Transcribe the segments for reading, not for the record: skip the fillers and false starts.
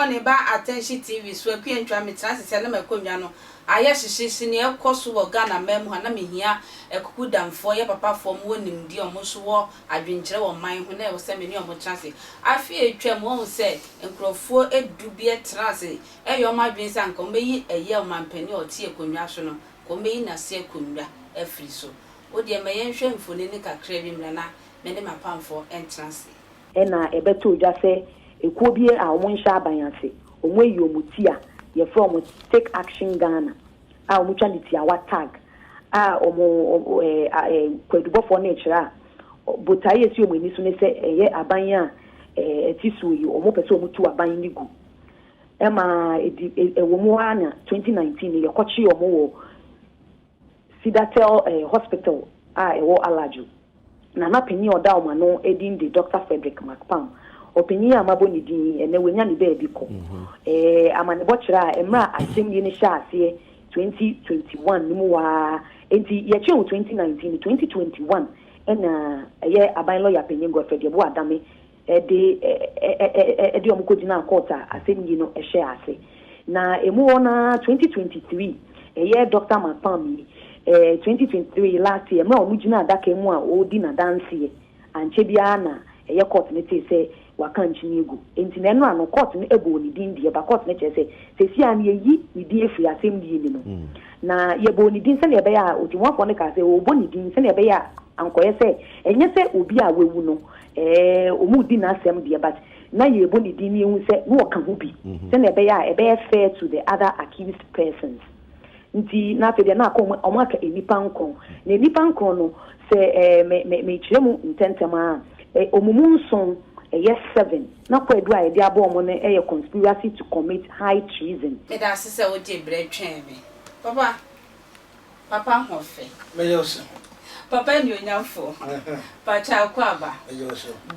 morning ba attention TV so akua ntwa me trans se na makonwa no aye hyehyehye ne ekoso wo Ghana mem ho na mehia ekuku damfo ye papa fo mo nimdi omo so wo adwenkyere wo man ho na e wo se me ne omo trans afi etwam wo se nkrofo edubie trans eyo ma adwen se anka meyi eye o mampani o tie konwa so no ko meyi na se konwa afri so wo de me yenhwe mfoni ne kakra bi mra na me ne mapamfo entrance ena ebeto dwa se ekuo bie a omo nhya abanyanse omo yi omutia ye from take action Ghana a omo twa nitia wa tag a omo kwadubofo na ekira botaye si omo ni so ne se eye abanya etisu yi omo pese omo tu aban ni gu ema ewo mu ana 2019 ye kochi omo wo Sidatel hospital a ewo Alaju na na penyi oda omo no edin de Dr. Frederick McPam opinion amabo ni din ene wenya ni be bi ko amane bochira emra asem yi ni sha ase 2021 nimu wa enti ye che 2019 2021 ena ye aban lawyer penyin Godfrey Debo Adame de omukodi na court asem yi no share ase na emu wona 2023 ye Dr. Mapam 2023 last year emra omugina adaka emu a odi na dance anche bia na ye court ne te se wakanchi nigu enti na no ano court ne ebo ni din die ba court ne chese se si an ye yi ni die free asem die ni no na ye bo ni din se ne be ya odimwafo ne ka se obo ni din se ne be ya ankoye se enye se obi a wewu no omu din na asem die but na ye bo ni din ni hu se no ka hu bi se ne be ya e be fair to the other accused persons nti na fe de na akọ omo aka enipa nkon na enipa nkon no se me chiremu ntentema omumu nson yes 7 na kwadu a de abo omo ne conspiracy to commit high treason me da sese wo de bre twen me papa hofe me yoso papa ni onyafo pacha kwaba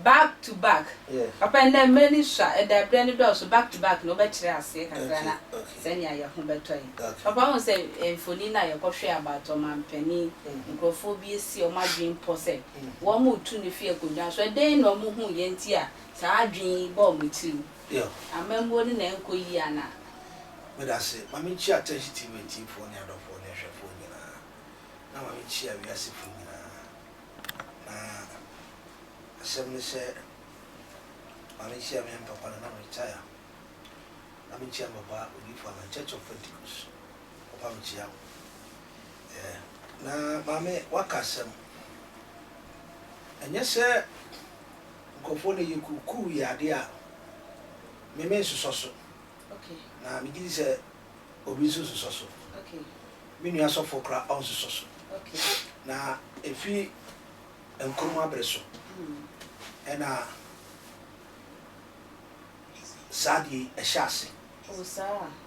back to back papa na many sha e da bre ni do so back to back no be kire ase kakra na senya ya ho betoi papa won say enfoni na ye kohwe abato mampani nkrofo bi esi o madwen pose wo mu tu ni fie kodwa so den no mu hu ye ntia sa adwen bo mu ti amembo ni na enkoyi ana me da se mami chi attention TV for ni adofo ni hwefo ni na mami chi a wiase fo ni na asem ni se mami chi a me papa na retire mami chi a baba obi for na Church of Pentecost papa mi chi a na mami wakasem enye se nkofo ne yekuku yade a me me soso okay na mi gidi se obi soso okay mi nua sofo kra on soso okay na efi enkomo abreso ena sadi eshase o sa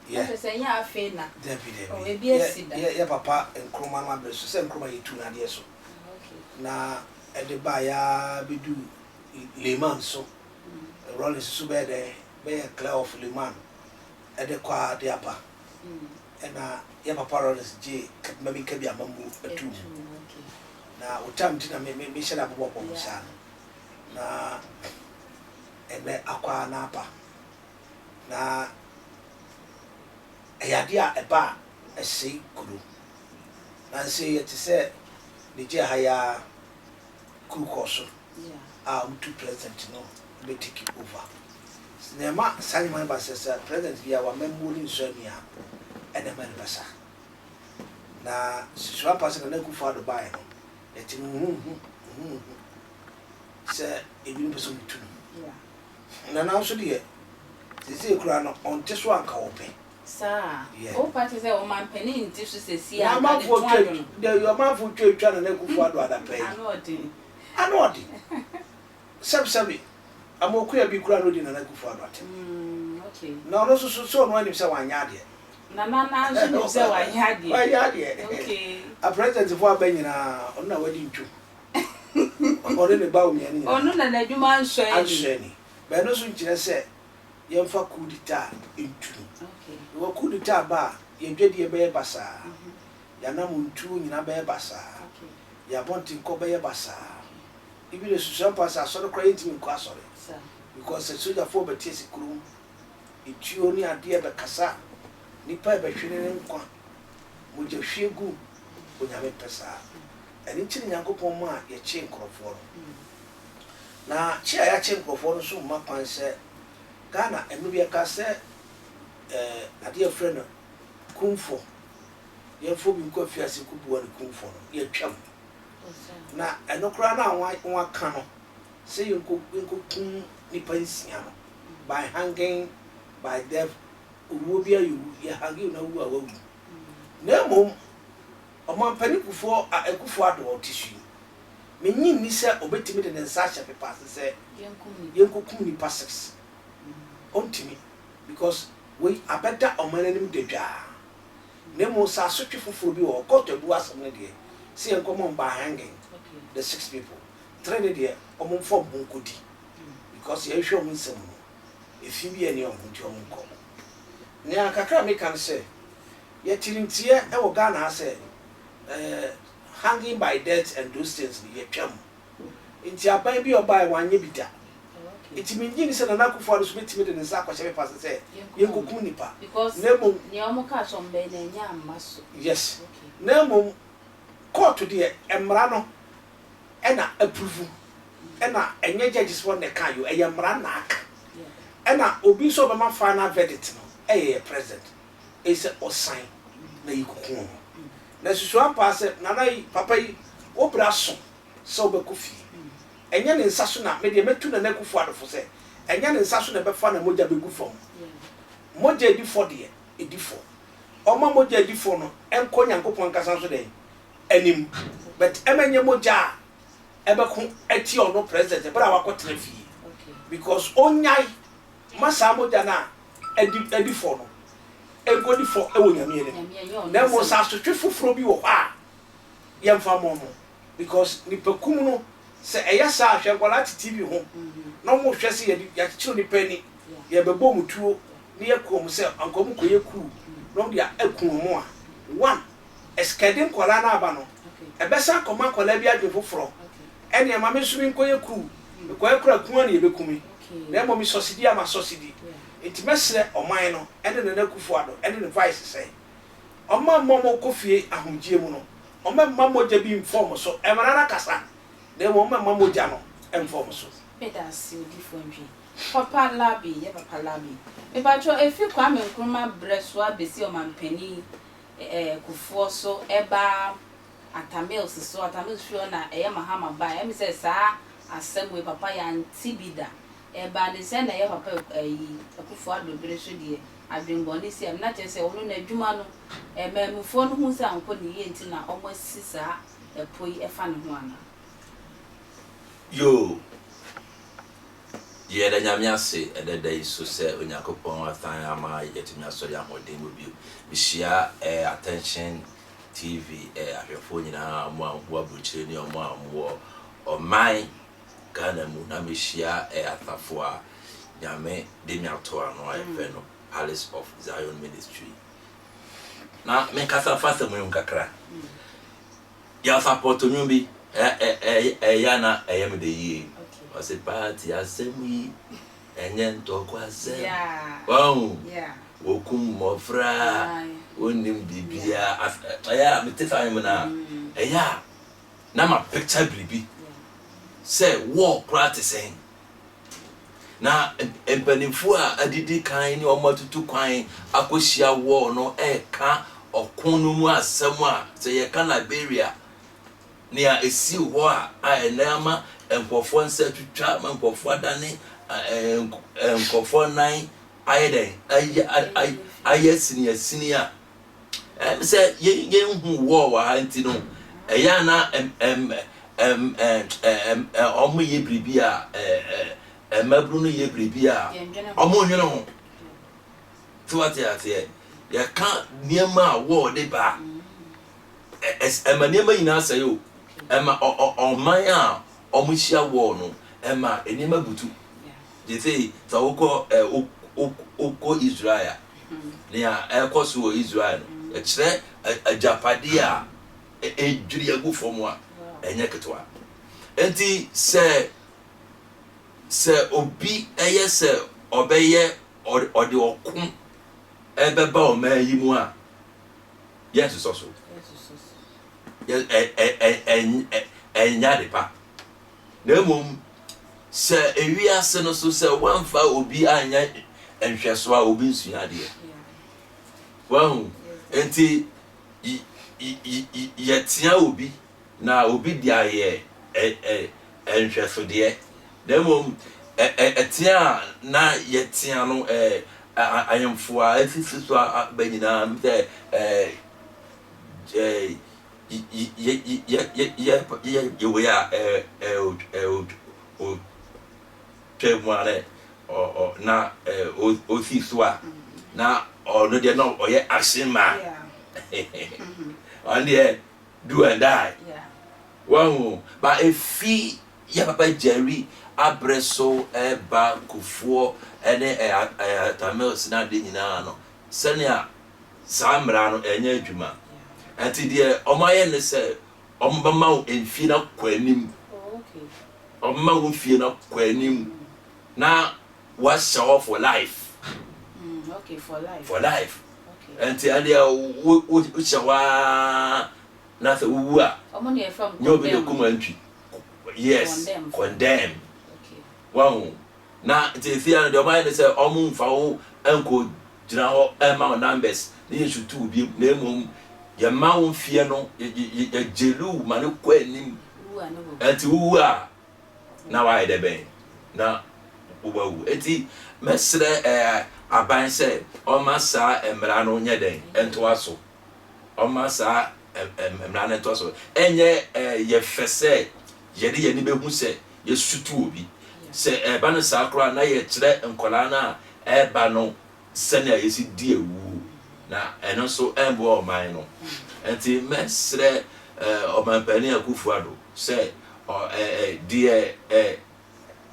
o se nya afi na David o ebi esida ye papa enkomo ma abreso se enkomo yitu na de so okay na ede ba ya bedu leman so rollins so be de be clear of leman ede kwa de apa ena ye papa rollins je maybe kabi amambu atu na utam tina me shela bobo musa na ene akwa na apa na eyade a eba ese kuru na se yete se ne je haya kukoso to president no be take over nema sani man ba se president bia wa memori nsania ene man basa na siswa pasa na Akufo Addo bae no eti se ebi no person tu na na so de sisi ekura no onte so anka ope sa o party say o man penny nti so sesi a ma fo twa de yo ma fo twa na Akufo Addo adapai anodi sabi amoku ya bi kura no di na Akufo Addo ate okay na no so no anim se wanya ade na so no se wanya ade okay a president for abanyina ona wadi ntwu ore ne bawo mi ani onu na adwuma answeni be no so nkire se yemfa kudita ntwu okay wo kudita ba ye dwede be basa ya na muntu nyina be basa okay ya bonti ko be basa ibi le susan pasa so do credit mi ko asore because the soldier for betie sikuru etuo ni ade be kasa nipa be hwene nkwa mo je hwegu onyame pesa eni nchiri nyankopon ma ye che nkrofo na chi aya che nkrofo no so ma kwan se Ghana enu bi ka se ade afre no kumfo ye fo bi nkwa fiase kubuwa ne kumfo no ye twam na enokra na wa ka no se yonko kum nipa nsia no by hanging by death uwo bia yu ye hanging na wu awu na mom omampani kufo Akufo Addo tissue menyi ni se obetimi de nsa hye pepa se yenkokum nipa 6 ontimi because we abeda omananim dedwa na mo sa sotwe foforo bi wo court bu asem ne de se yenkomo by hanging the 6 people 3 ne de omom fo bonkodi because ye hwe omon nsem no efi bi ene omon ti omon ko ne akakra me kan se ye tirintie e wo Ghana ha se hanging by death and those things ye twam inti aban bi obai wanye bida it mean say na Akufo Addo so betimi de nsa akwahye pass say yenkokum nipa because nemo ne omoka sombe na nya amaso yes nemo court de emra no ena approve ena enye judges for ne kan yo emra na aka ena obi so be ma final verdict no president is o sign na yikokum na susu pass na papa yi obra so so be kofi enye ne nsa so na me de metu na Akufo Addo fo se enye ne nsa so na be fa na moja be gu fom moja di fo de edi fo oma moja di fo no enko Nyankopon kasa so de anim but emenye moja ebe ko eti ono president bra wakotra fi because onyai masa moja na edi fo no enko di fo ewo nyame ne na mo sa so twefoforo bi wo ha yemfa mo no because ni pekum no se eya sa hwe kwala TV ho no mo hwe se ya chiro ni pani ya bebo mutuo ni yakom se ankom koyeku no dia akun mo a one eskedin kwala na aba no ebesa koma kwala bi adwe foforo ene ma me sumi koyeku koyekura kun na yebekumi na mo mi sosidi ama sosidi enti mesre oman no ene na Akufo Addo ene ne vice say oma momo kofie ahomgie mu no oma mamoja bi inform so emara na kasa de mo mamoja no inform so pedasi odi fonji papa labi ye papa labi me ba cho efi kwa me nkruma breso abesi o mampani kufuo so eba atamils so atamils fio na eye mahama ba e mi se sa asem papa ya ntibida eba de se na ye papa Akufo Addo breso die adwenboni si am na che se wono na adwuma no memfo no hu se anko ne ye nti na omo sisa epoi efa ne ho ana yo ye da nyamia se ededa iso se Onyankopon atan ama yetimi asori amodin mo bio bihia attention TV ahwefo nyina mo anwo abuchire ni omo amwo oman Ghana mu na mehia atafo a nyame de mi ato ano ayefe no Palace of Zion Ministry na me kasa fasa mo nkakra ya support nyumbi yana ayem de yi o se party asemi enyen to kwase wow wokum mofra onim bibia aya metifa mu na eya na ma picture bibi say war practicing na empanifo a adidi kan ni omatutu kwan akohia war no eka okun no mu asem a se ye ka Liberia ni a esi ho a enama enkofo nsa twitwa ma enkofo adane enkofo nan ayeden aye sini a se ye hu war wa anti no eya na omo ye bribi a mabru no ye bribi a omo nwene ho tuwate ate ya ka niema war de ba niema ina sayo ema oman a omuhia war no ema niema butu je say tawoko oko Israel ne a ekoso Israel e kire ajapade a ejuri agufo a enye ketwa enti se obi eye se obeye ɔde ɔko ɛbɛba ɔma yi mu a yes so yes ɛnya de pa na mmom sɛ ewiase no so sɛ wanfa obi anya nhwɛso a obi nsua deɛ wahu enti yɛtea obi na obi di ayɛ nhwɛso deɛ na mmom ɛtea na yɛtea no ayɛmfo a asisi so aba nyinaa sɛ yɛwei a twɛmuane na osi so a na ɔno deɛ na ɔyɛ action man ɔno deɛ do and die wahu ba efi yɛ papa Jerry abrɛ so ba kufuo ɛne tamils na de nyinaa no sɛnea saa mmara no ɛnyɛ adwuma ɛnti deɛ ɔmo ayɛ ne sɛ ɔmo bɛma wo mfie na kɔ anim ɔmo ma wo mfie na kɔ anim na wahyɛ hɔ for life for life ɛnti adeɛ wohyɛ hɔ a na sɛ wowu a nyɛ obi de kuma ntwi yes condemn wahu na nti no de ɔmo ayɛ ne sɛ ɔmo mfa wo ɛnkɔ gyina hɔ ɛma wo numbers ne yɛsutu bi na mmom yɛma wo mfie no yɛgyelu ma ne kɔ anim ɛnti wowu a na wayɛ dɛ bɛn na wobawu ɛnti mɛsrɛ aban sɛ ɔma saa mmara no nyɛ dɛn ɛntoa so ɔma saa mmara no ɛntoa so ɛnyɛ yɛfɛ sɛ yɛde yɛni bɛhu sɛ yɛsutu obi sɛ ɛba no saa koraa na yɛkyerɛ nkɔlaa no a ɛba no sɛnea yɛsi di ewu na ɛno nso ɛmboa ɔman no ɛnti mɛsrɛ ɔmampanin Akufo Addo sɛ deɛ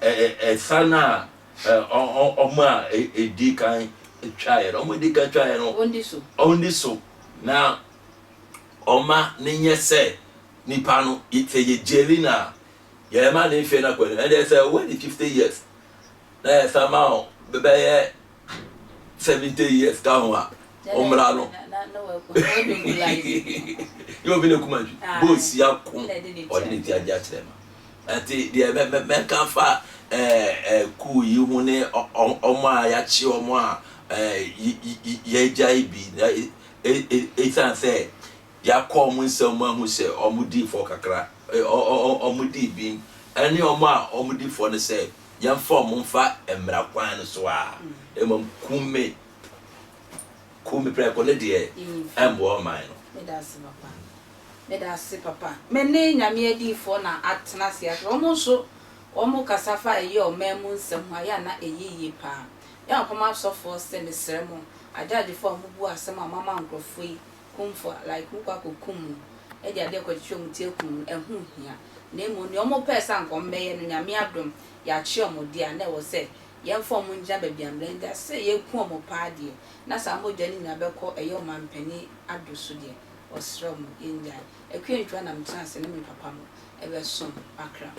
ɛsa no a ɔmo a ɛdi kan twaeɛ no ɔmo di kan twaeɛ no ɔndi so na ɔma ne nyɛ sɛ nipa no sɛ yɛgyeli na yɛma ne mfie no akɔ ɛdeɛ sɛ wɔde 50 years na yɛsa ma wo bɛbɛyɛ 70 years ka ho a ɔmmra no yɛ obi ne kuma ntwi bɔɔsi ako ɔde ne ti agye akyerɛ ma ɛnti deɛ mɛka fa kuu yi ho ne ɔmo a yɛakye ɔmo a yɛgyae bi ɛsiane sɛ yɛakɔ ɔmo nsɛm mu ahu sɛ ɔmo di fɔ kakra ɔmo di bi ɛne ɔmo a ɔmo di fɔ no sɛ yɛmfa ɔmo mfa mmara kwan no so a ɛmam kume prɛko ne deɛ ɛmboa ɔman no medase papa mene nyame adifo na atena se ahwe ɔmo so ɔmo kasafa ɛyɛ ɔman mu nsɛm ho ayɛ na ɛyɛ pa ya ɔpama sɔfo sɛ mesrɛ mo agyadefo ɔmo bu asɛm a mama nkrɔfo yi kumfo like mukwa kokum ɛde ade kɔtwetwe mu tie kum ɛho hia na emu ne ɔmo pɛ sa nkɔm bɛyɛ no nyame adom ya kye ɔmo dia na ɛwɔ sɛ yɛmfa ɔmo ngya baabi amrɛnda sɛ yɛku ɔmo paadie na saa mogya ne nyina bɛkɔ ɛyɛ ɔmampani Addo so deɛ ɔsrɛ ɔmo yɛngya ɛkwentwa na mtena sɛ ne me papa mo ɛbɛsom akra